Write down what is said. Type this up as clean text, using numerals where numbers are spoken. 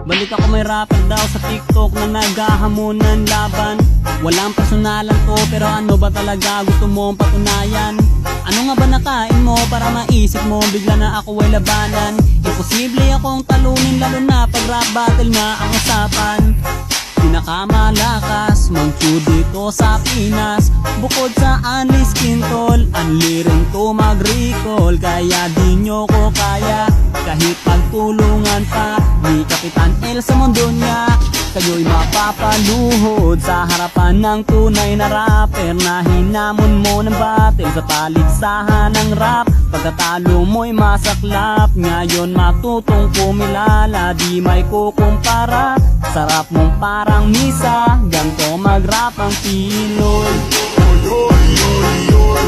Balik ako may rapper daw sa TikTok na naghahamon ng laban. Walang personalan to pero ano ba talaga gusto mong patunayan? Ano nga ba nakain mo para maisip mo bigla na ako ay labanan? Imposible akong talunin lalo na pag rap battle nga ang usapan. Pinakamalakas mang-chew dito sa Pinas. Bukod sa Unli Skin Tol, unli rin to mag-recall. Kaya di nyo ko kaya kahit pagtulungan pa ni Kapitan El sa mundo niya. Kayo'y mapapaluhod sa harapan ng tunay na rapper na hinamon mo ng battle sa paligsahan ng rap. Pagkatalo mo'y masaklap, ngayon matutong kumilala, di may kukumpara. Sarap mong parang misa, ganto mag-rap ang Pinoy. Oy, oy, oy, oy,